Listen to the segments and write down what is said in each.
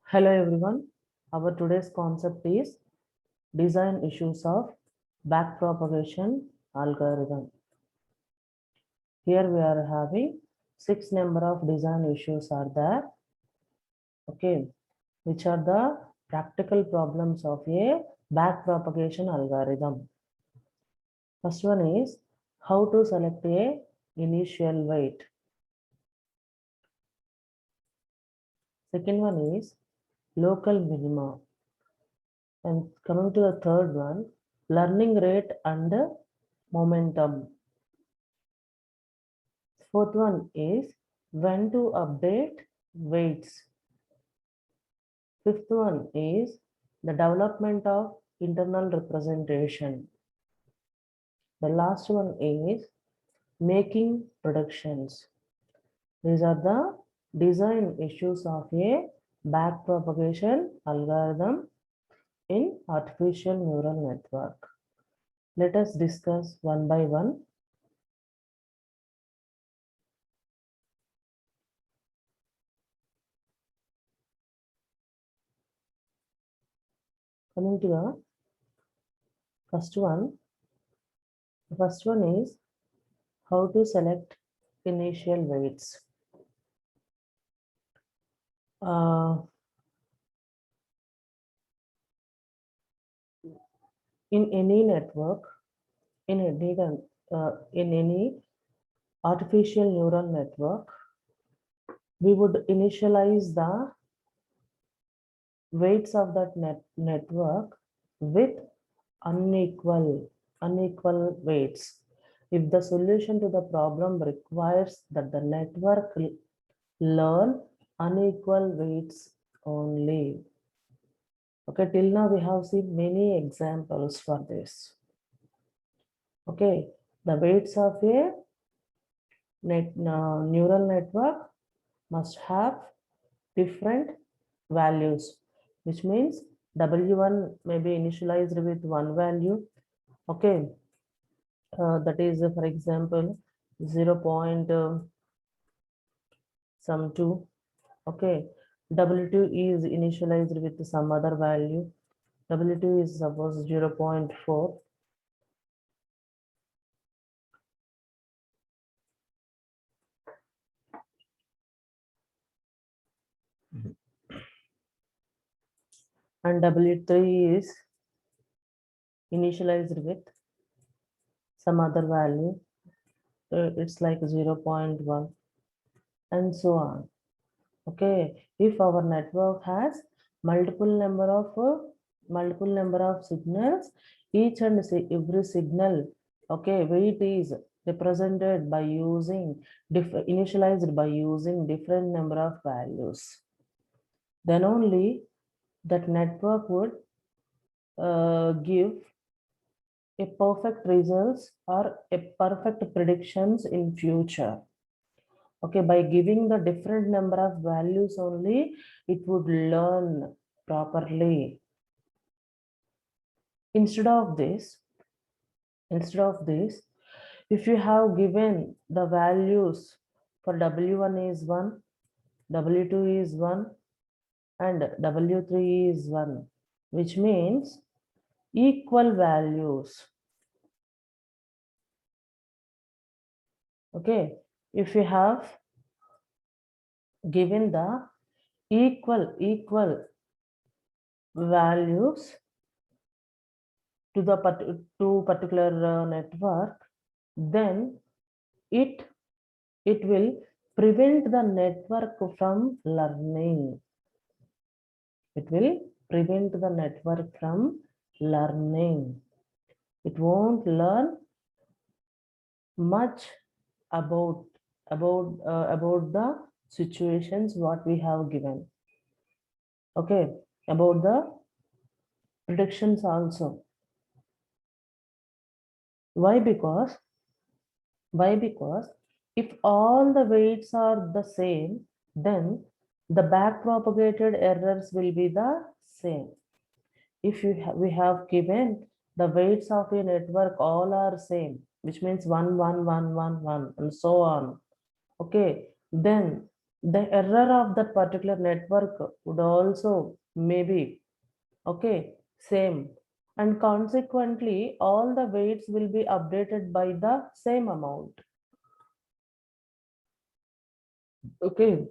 Hello everyone. Our today's concept is design issues of backpropagation algorithm. Here we are having 6 number of design issues are there. Okay, which are the practical problems of a backpropagation algorithm. First one is how to select a initial weight. Second one is local minima. And coming to the third one, learning rate and momentum. Fourth one is when to update weights. Fifth one is the development of internal representation. The last one is making predictions. These are the design issues of a backpropagation algorithm in artificial neural network. Let us discuss one by one. Coming to the first one. The first one is how to select initial weights. In any network, in any artificial neural network, we would initialize the weights of that network with unequal weights. If the solution to the problem requires that the network learn unequal weights only. Okay, till now we have seen many examples for this. Okay, the weights of a neural network must have different values, which means W1 may be initialized with one value. Okay, that is, for example, 0. Some 2. Okay, W2 is initialized with some other value. W2 is suppose 0.4. And W3 is initialized with some other value. It's like 0.1 and so on. Okay, if our network has multiple number of signals, each and every signal, okay, weight is represented by using initialized by using different number of values. Then only that network would give a perfect results or a perfect predictions in future. Okay, by giving the different number of values only, it would learn properly. Instead of this, if you have given the values for W1 is 1, W2 is 1, and W3 is 1, which means equal values. Okay, if you have given the equal values to the particular network, then it will prevent the network from learning. It will prevent the network from learning. It won't learn much about the situations what we have given. Okay, about the predictions also. Why? Because if all the weights are the same, then the backpropagated errors will be the same. If we have given the weights of a network all are same, which means 1 1 1 1 1 and so on. Okay, then the error of that particular network would also maybe, okay, same, and consequently all the weights will be updated by the same amount. Okay,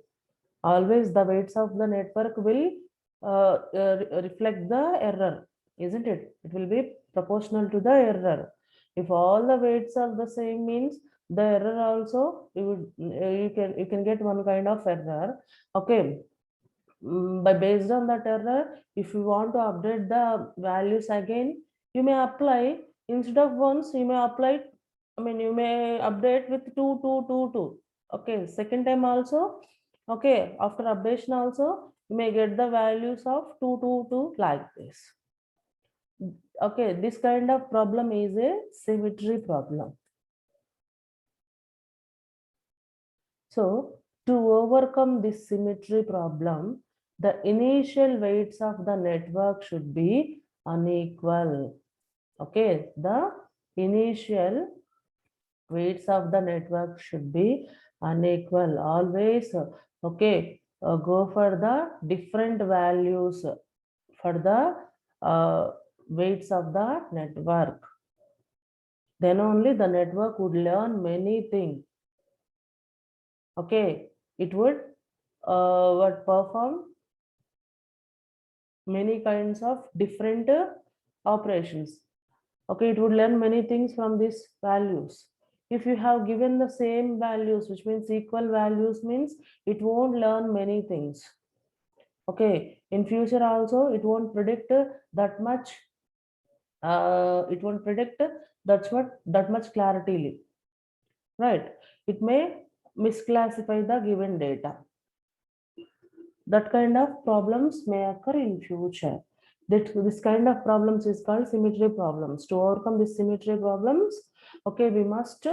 always the weights of the network will reflect the error, isn't it? It will be proportional to the error. If all the weights are the same means the error also you can get one kind of error. Okay. By based on that error, if you want to update the values again, you may apply, instead of once you may apply, I mean you may update with 2 2 2 2. Okay, second time also. Okay, after updation also you may get the values of 2 2 2 like this. Okay, this kind of problem is a symmetry problem. So to overcome this symmetry problem, the initial weights of the network should be unequal. Okay, the initial weights of the network should be unequal. Always, okay, go for the different values for the weights of the network. Then only the network would learn many things. Okay, it would perform many kinds of different operations. Okay, it would learn many things from these values. If you have given the same values, which means equal values, means it won't learn many things. Okay, in future also it won't predict that much. It won't predict that much clarity, right? It may misclassify the given data. That kind of problems may occur in future. This kind of problems is called symmetry problems. To overcome these symmetry problems, okay, we must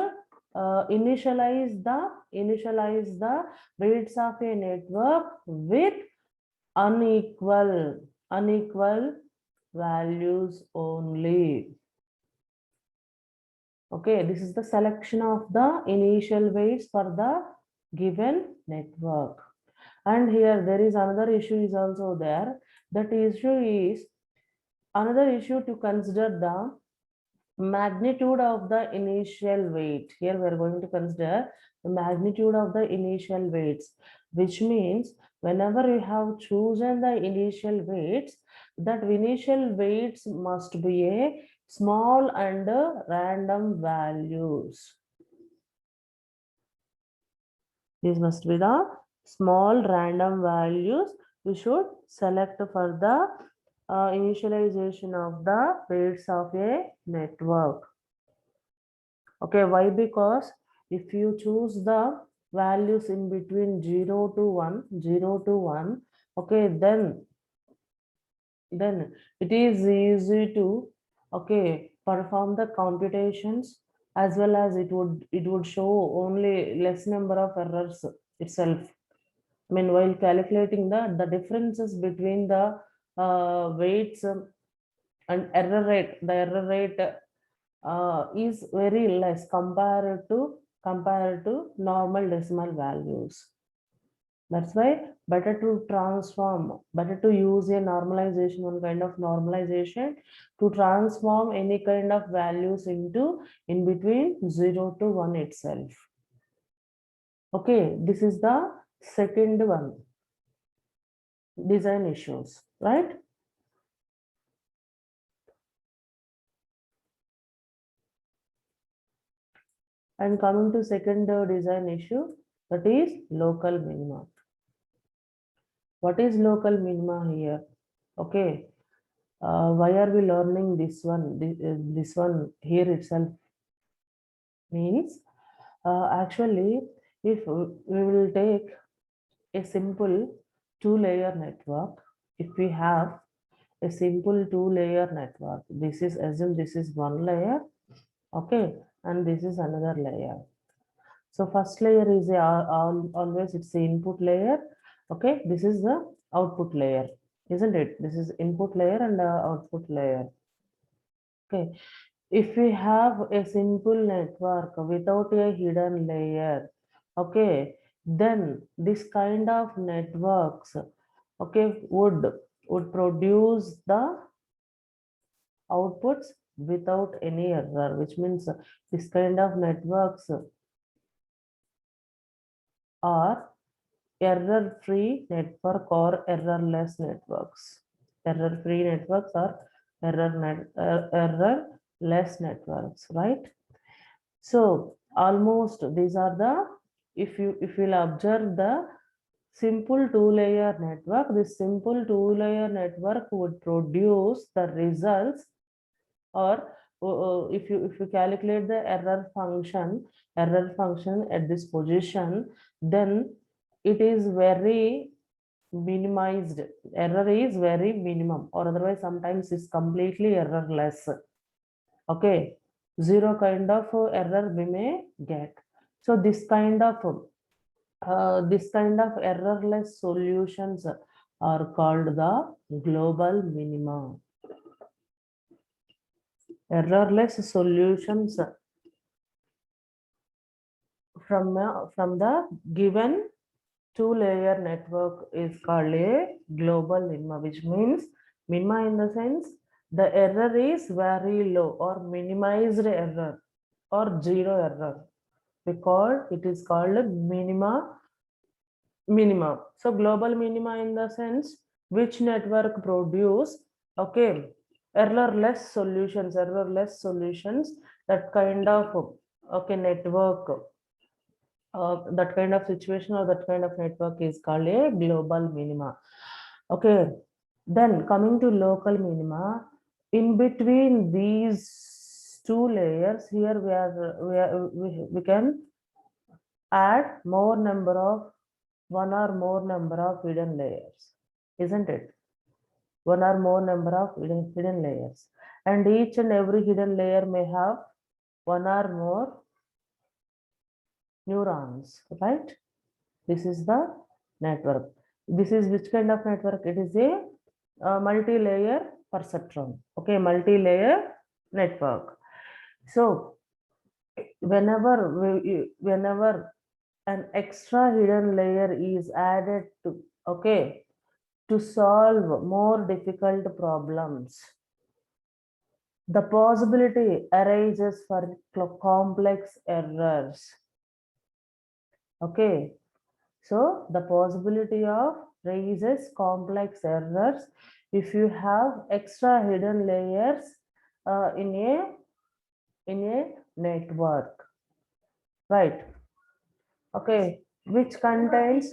initialize the weights of a network with unequal values only. Okay, this is the selection of the initial weights for the given network. And here there is another issue is also there. That issue is another issue to consider, the magnitude of the initial weight. Here we are going to consider the magnitude of the initial weights, which means whenever you have chosen the initial weights, that initial weights must be a small and random values. These must be the small random values we should select for the initialization of the weights of a network. Okay, why? Because if you choose the values in between 0 to 1, okay, then it is easy to, okay, perform the computations, as well as it would show only less number of errors itself. I mean, while calculating the differences between the weights and error rate, the error rate is very less compared to normal decimal values. That's why better to use a normalization, one kind of normalization, to transform any kind of values into in between 0 to 1 itself. Okay, this is the second one, design issues, right? And coming to second design issue, that is local minima. What is local minima here? Okay, why are we learning this one? This one here itself means actually, if we will take a simple two-layer network, if we have a simple two-layer network, this is, assume this is one layer, okay, and this is another layer. So first layer is always it's the input layer. Okay, this is the output layer, isn't it? This is input layer and output layer. Okay, if we have a simple network without a hidden layer, okay, then this kind of networks, okay, would produce the outputs without any error, which means this kind of networks are error-free network or errorless networks. Error-free networks or errorless networks, right? So almost these are the, if you'll observe the simple two-layer network, this simple two-layer network would produce the results, or if you calculate the error function at this position, then it is very minimized. Error is very minimum, or otherwise sometimes it's completely errorless. Okay, zero kind of error we may get. So this kind of errorless solutions are called the global minima. Errorless solutions from the given two-layer network is called a global minima, which means minima in the sense the error is very low or minimized error or zero error, because it is called minima. So global minima in the sense which network produce, okay, errorless solutions, that kind of, okay, network, that kind of situation or that kind of network is called a global minima. Okay, then coming to local minima, in between these two layers here we can add more number of one or more number of hidden layers, isn't it? One or more number of hidden layers, and each and every hidden layer may have one or more neurons, right? This is the network. This is which kind of network? It is a multi-layer perceptron. Okay, multi-layer network. So whenever an extra hidden layer is added to, okay, to solve more difficult problems, the possibility arises for complex errors. Okay, so the possibility of raises complex errors if you have extra hidden layers in a network, right? Okay, which contains,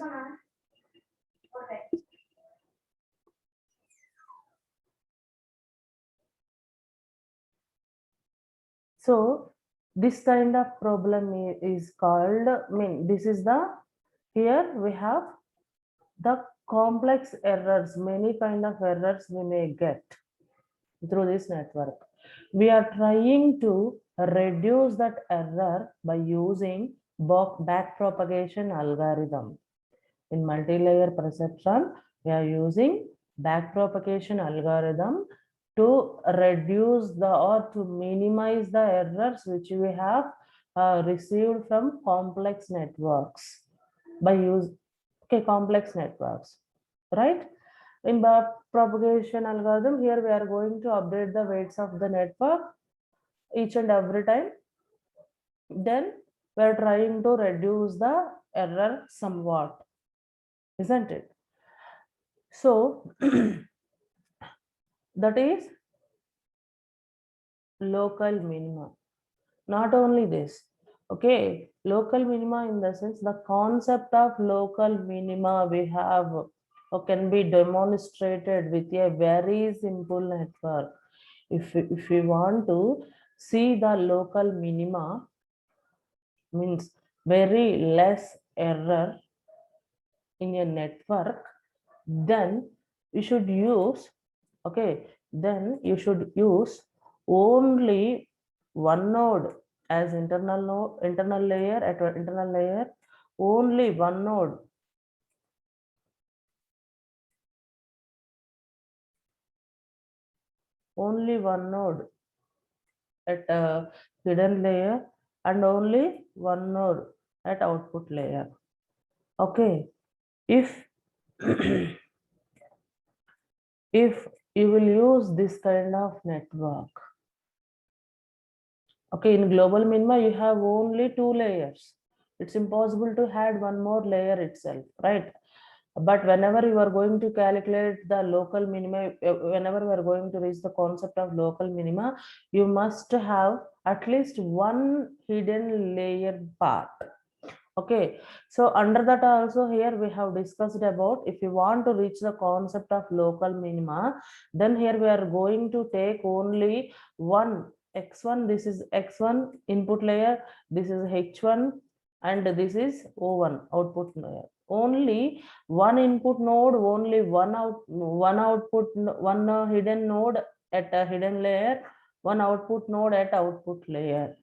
so this kind of problem is called, I mean, this is the, here we have the complex errors, many kind of errors we may get through this network. We are trying to reduce that error by using backpropagation algorithm. In multi-layer perceptron, we are using backpropagation algorithm to reduce the or to minimize the errors which we have received from complex networks by use, okay, complex networks, right? In backpropagation algorithm, here we are going to update the weights of the network each and every time. Then we are trying to reduce the error somewhat, isn't it? So that is local minima. Not only this, okay, local minima in the sense the concept of local minima we have or can be demonstrated with a very simple network. If we want to see the local minima, means very less error in a network, then you should use, okay, then you should use only one node as internal layer, at internal layer, only one node, at a hidden layer, and only one node at output layer. Okay, if if you will use this kind of network, okay, in global minima you have only 2 layers. It's impossible to add one more layer itself, right? But whenever you are going to calculate the local minima, whenever we are going to reach the concept of local minima, you must have at least one hidden layer part. Okay, so under that also here we have discussed about, if you want to reach the concept of local minima, then here we are going to take only one x1, this is x1 input layer, this is h1, and this is o1 output layer. Only one input node, only one output, one hidden node at a hidden layer, one output node at output layer.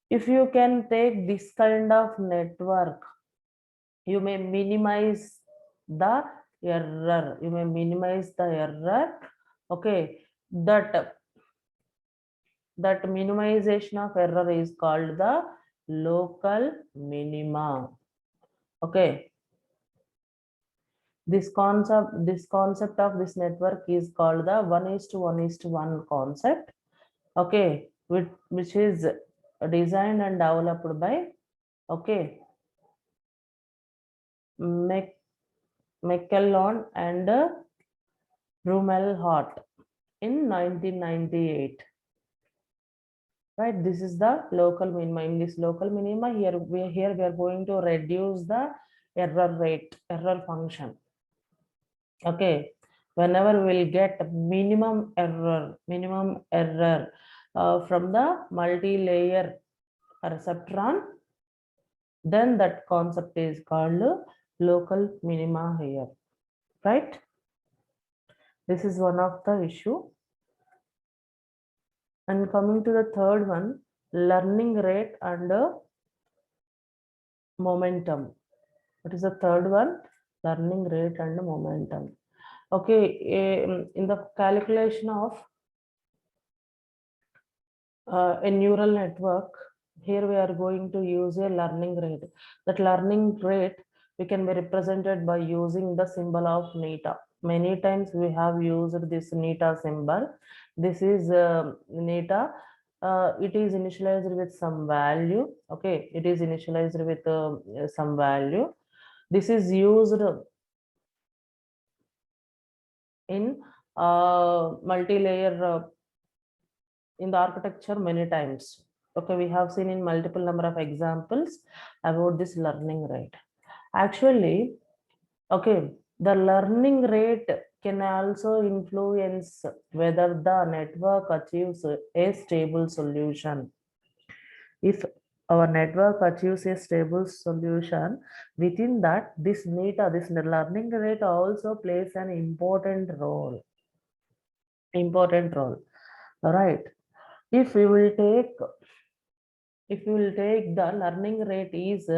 If you can take this kind of network, you may minimize the error. You may minimize the error. Okay, that minimization of error is called the local minima. Okay, this concept of this network is called the 1:1:1 concept. Okay, which is designed and developed by, okay, McClellan and Rumelhart in 1998. Right, this is the local minima. In this local minima, here we are going to reduce the error rate, error function. Okay, whenever we'll get minimum error from the multi-layer receptron, then that concept is called local minima here, right? This is one of the issue. And coming to the third one, learning rate and momentum. What is the third one? Learning rate and momentum. Okay, in the calculation of a neural network, here we are going to use a learning rate. That learning rate we can be represented by using the symbol of neta. Many times we have used this neta symbol. This is neta. It is initialized with some value. Okay, it is initialized with some value. This is used in multi-layer in the architecture many times. Okay, we have seen in multiple number of examples about this learning rate. Actually, okay, the learning rate can also influence whether the network achieves a stable solution. If our network achieves a stable solution, within that, this neta, this learning rate also plays an important role. All right. If we will take the learning rate is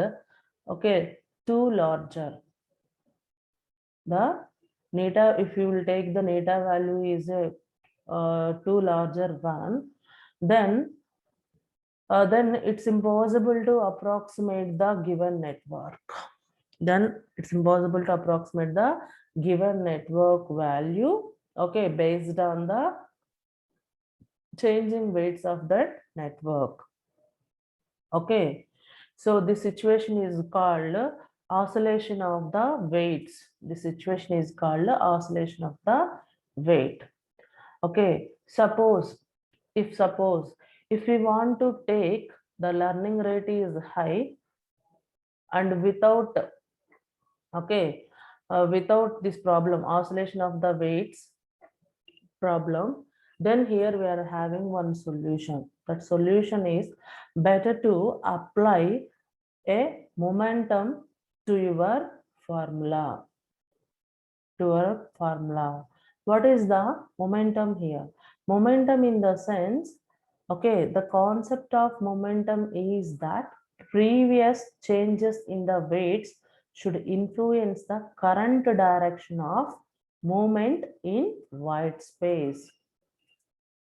okay, too larger, the neta, if you will take the neta value is a too larger one, then it's impossible to approximate the given network. Then it's impossible to approximate the given network value, okay, based on the changing weights of that network. Okay, so this situation is called oscillation of the weights. This situation is called oscillation of the weight. Okay, suppose if we want to take the learning rate is high and without, okay, without this problem, oscillation of the weights problem, then here we are having one solution. That solution is better to apply a momentum to your formula. What is the momentum here? Momentum in the sense, okay, the concept of momentum is that previous changes in the weights should influence the current direction of movement in white space.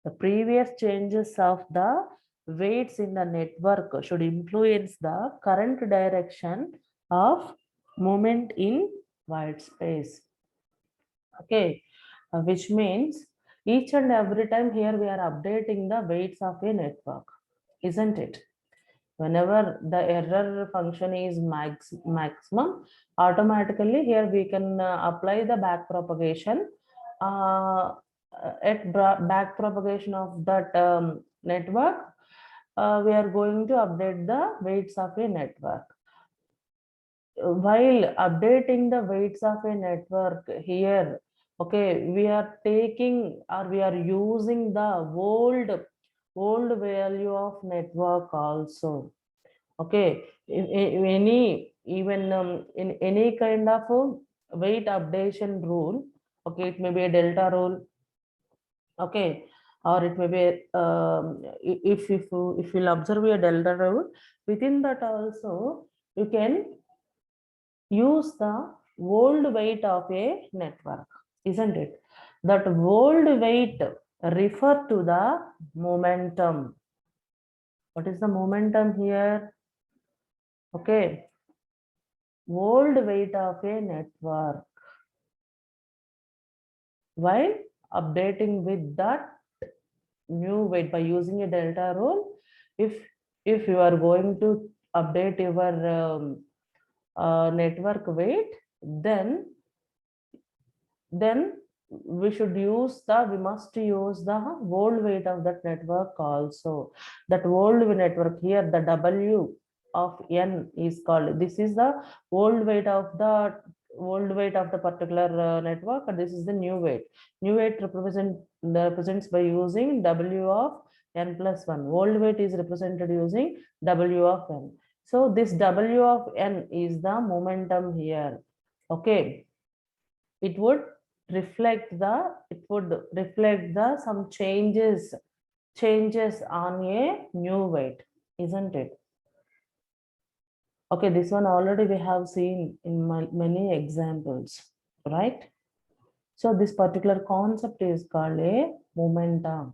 The previous changes of the weights in the network should influence the current direction of movement in white space. Okay, which means each and every time here we are updating the weights of a network, isn't it? Whenever the error function is maximum, automatically here we can apply the back propagation. At back propagation of that network, we are going to update the weights of a network. While updating the weights of a network here, okay, we are taking or we are using the old value of network also. Okay, in any even in any kind of weight updation rule, okay, it may be a delta rule, okay, or it may be if you'll observe a delta rule, within that also you can use the old weight of a network, isn't it? That old weight refer to the momentum. What is the momentum here? Okay, old weight of a network. While updating with that new weight by using a delta rule, if you are going to update your network weight, then we must use the old weight of that network also. That old network here, the W of n is called, this is the old weight of the particular network, and this is the new weight. New weight represents by using W of n plus 1. Old weight is represented using W of n. So this W of n is the momentum here. Okay, it would reflect the some changes on a new weight, isn't it? Okay, this one already we have seen in many examples, right? So this particular concept is called a momentum.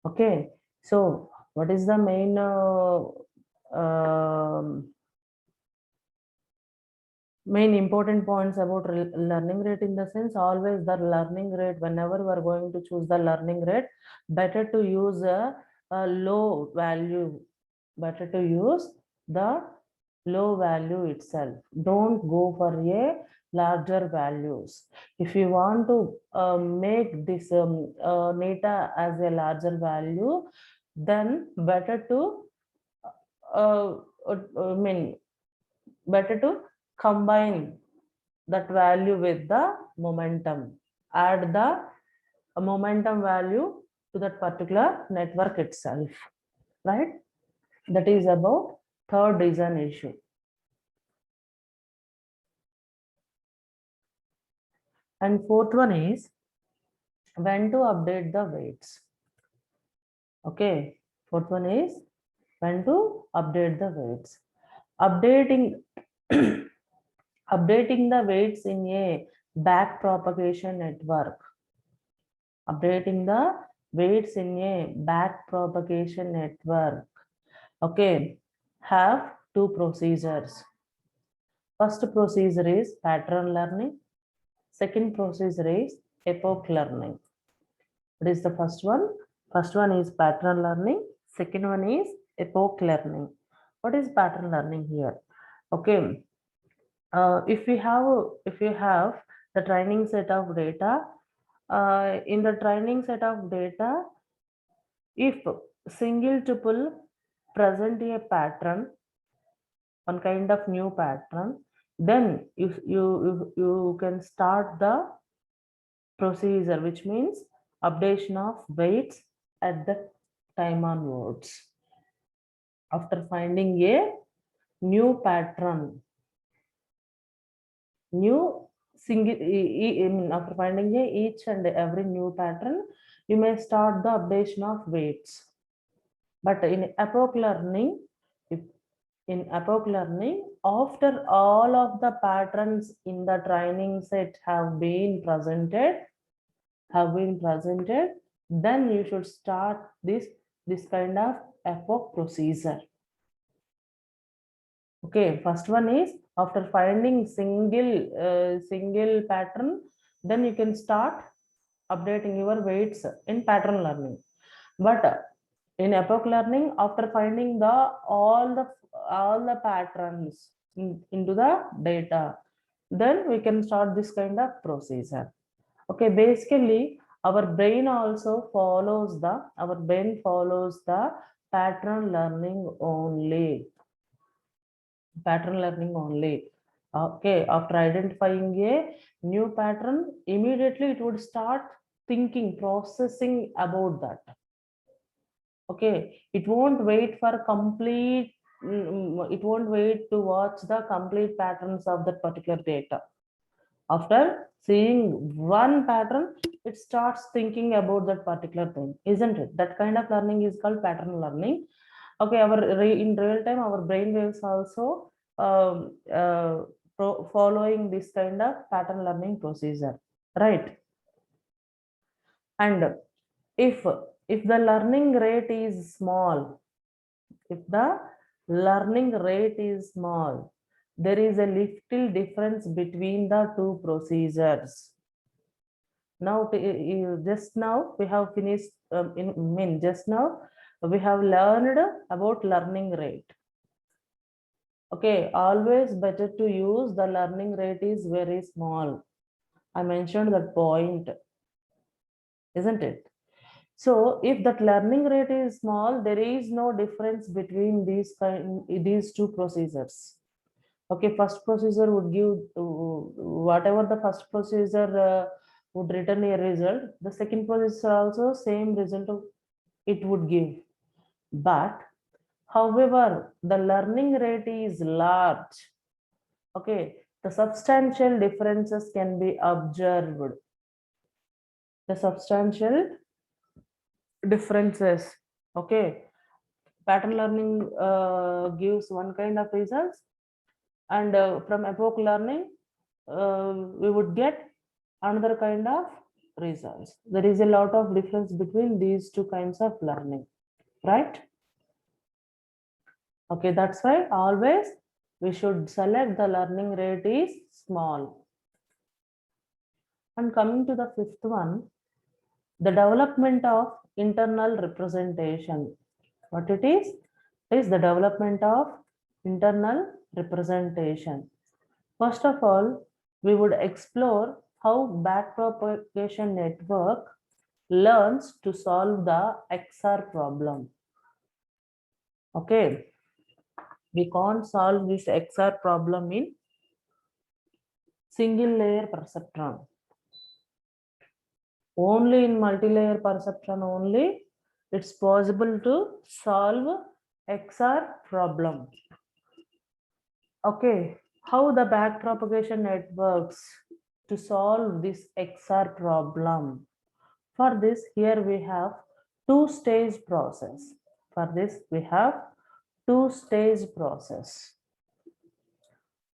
Okay, so what is the main main important points about learning rate? In the sense, always the learning rate, whenever we are going to choose the learning rate, better to use a low value, better to use the low value itself. Don't go for a larger values. If you want to make this neta as a larger value, then better to I mean better to combine that value with the momentum, add the momentum value to that particular network itself, right? That is about third design issue. And fourth one is when to update the weights. Okay, fourth one is when to update the weights. Updating updating the weights in a back propagation network. Updating the weights in a back propagation network, okay, have two procedures. First procedure is pattern learning. Second procedure is epoch learning. What is the first one? First one is pattern learning. Second one is epoch learning. What is pattern learning here? Okay, if you have the training set of data, in the training set of data, if single tuple present a pattern, one kind of new pattern, then you can start the procedure, which means updation of weights at the time onwards. After finding a new pattern, after finding each and every new pattern, you may start the updation of weights. But in epoch learning, after all of the patterns in the training set have been presented, then you should start this kind of epoch procedure. Okay, first one is after finding single pattern, then you can start updating your weights in pattern learning. But in epoch learning, after finding all the patterns into the data, then we can start this kind of procedure. Okay, basically our brain follows the pattern learning only. Okay, after identifying a new pattern, immediately it would start processing about that. Okay, it won't wait to watch the complete patterns of that particular data. After seeing one pattern, it starts thinking about that particular thing, isn't it? That kind of learning is called pattern learning. Okay, in real time, our brain waves also following this kind of pattern learning procedure, right? And if the learning rate is small, if the learning rate is small, there is a little difference between the two procedures. Now, just now we have finished. Just now we have learned about learning rate. Okay, always better to use the learning rate is very small. I mentioned that point, isn't it? So if that learning rate is small, there is no difference between these two procedures. Okay, first procedure would give whatever the first procedure would return a result. The second procedure also same result it would give. But however, the learning rate is large. Okay, the substantial differences can be observed. The substantial differences. Okay, pattern learning gives one kind of results, and from epoch learning, we would get another kind of results. There is a lot of difference between these two kinds of learning, right? Okay, that's why always we should select the learning rate is small. And coming to the fifth one, the development of internal representation. What it is the development of internal representation. First of all, we would explore how backpropagation network learns to solve the XR problem. Okay, we can't solve this XR problem in single layer perceptron. Only in multi-layer perceptron only it's possible to solve XR problem. Okay, how the backpropagation networks to solve this XR problem. For this, here we have two-stage process. For this, we have two-stage process.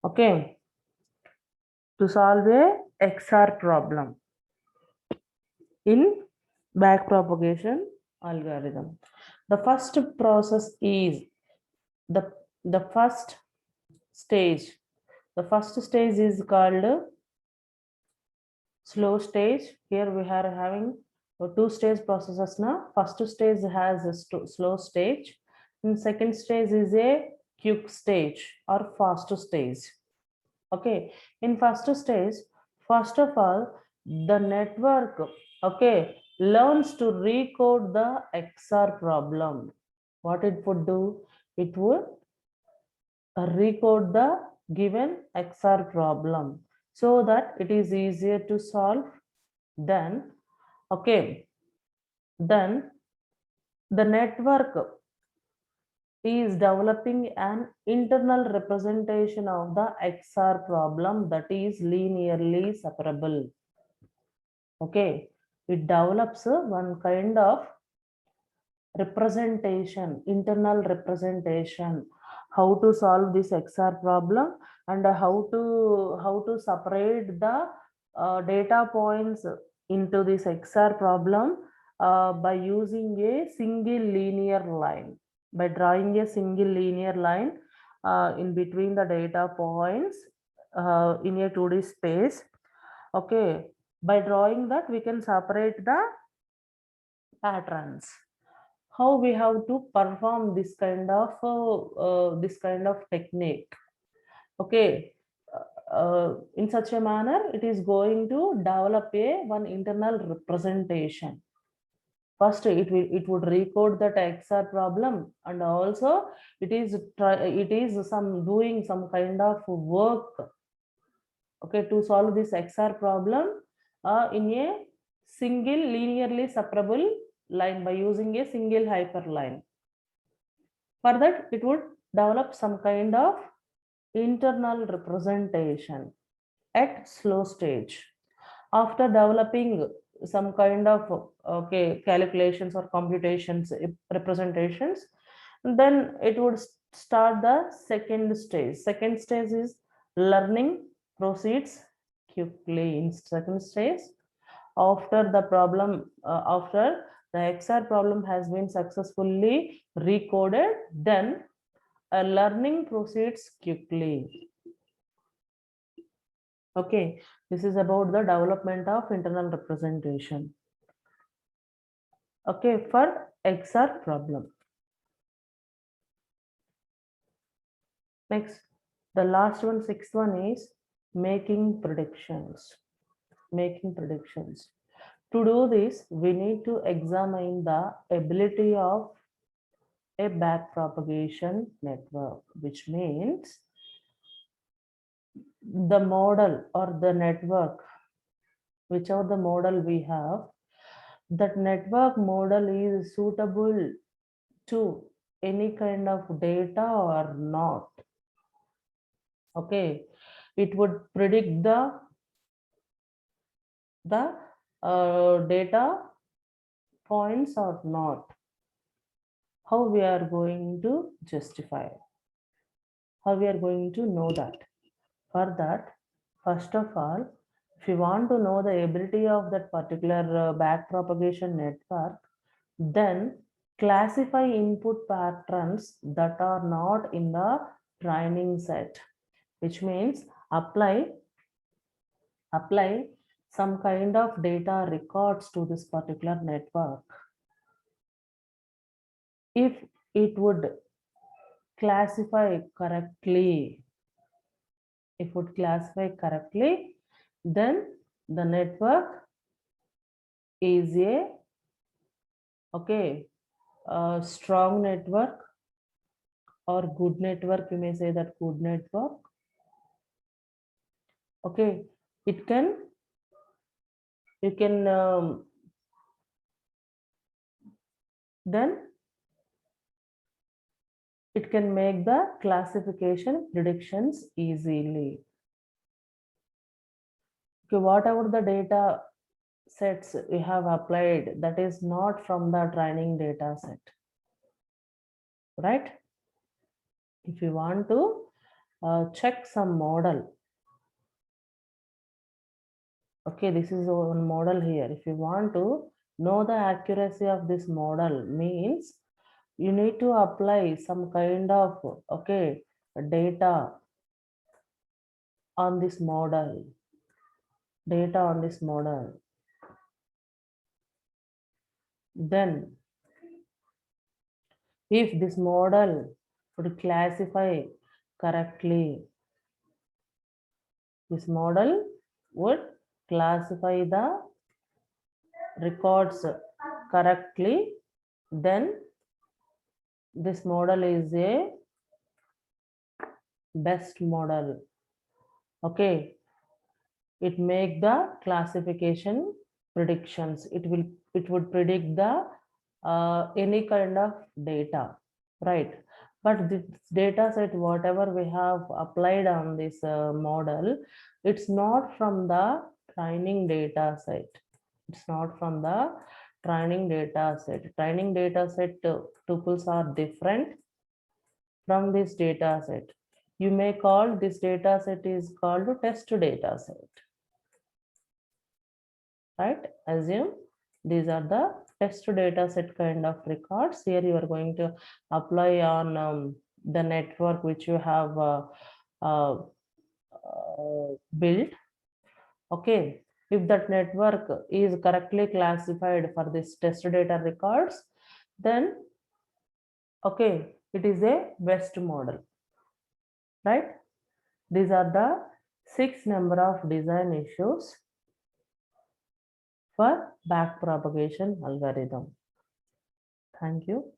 Okay, to solve a XR problem in backpropagation algorithm. The first process is the first stage. The first stage is called slow stage. Here we are having two-stage processes now. First stage has a slow stage, and second stage is a quick stage or fast stage. Okay, in first stage, first of all, the network, okay, learns to recode the XR problem. What it would do? It would recode the given XR problem so that it is easier to solve. Then, okay, then the network is developing an internal representation of the XR problem that is linearly separable. Okay, it develops one kind of representation, internal representation, how to solve this XR problem and how to separate the data points into this XR problem by using a single linear line. By drawing a single linear line, in between the data points in a 2D space. Okay, by drawing that we can separate the patterns. How we have to perform this kind of technique? Okay, in such a manner it is going to develop one internal representation. First it would recode that XR problem, and also it is doing some kind of work, okay, to solve this XR problem in a single linearly separable line by using a single hyperline. For that it would develop some kind of internal representation at slow stage. After developing some kind of calculations or computations representations, then it would start the second stage. Second stage is learning proceeds quickly. In second stage, after the problem after the XR problem has been successfully recoded, then learning proceeds quickly. Okay, this is about the development of internal representation. Okay, for XR problem. Next, the last one, sixth one is making predictions. Making predictions. To do this, we need to examine the ability of a backpropagation network, which means the model or the network, whichever the model we have, that network model is suitable to any kind of data or not. Okay, it would predict the data points or not. How we are going to justify? How we are going to know that? For that, first of all, if you want to know the ability of that particular backpropagation network, then classify input patterns that are not in the training set, which means apply some kind of data records to this particular network. If it would classify correctly, then the network is a strong network or good network. You may say that good network. Okay, you can then it can make the classification predictions easily. Okay, whatever the data sets we have applied, that is not from the training data set, right? If you want to check some model, okay, this is one model here. If you want to know the accuracy of this model, means you need to apply some kind of data on this model. Then if this model would classify correctly, this model would classify the records correctly, then this model is a best model. Okay, it make the classification predictions. It would predict the any kind of data, right? But this data set, whatever we have applied on this model, it's not from the training data set. It's not from the training data set. Training data set tuples are different from this data set. You may call this data set is called a test data set, right? Assume these are the test data set kind of records. Here you are going to apply on the network which you have built. Okay, if that network is correctly classified for this test data records, then okay, it is a best model, right? These are the 6 number of design issues for backpropagation algorithm. Thank you.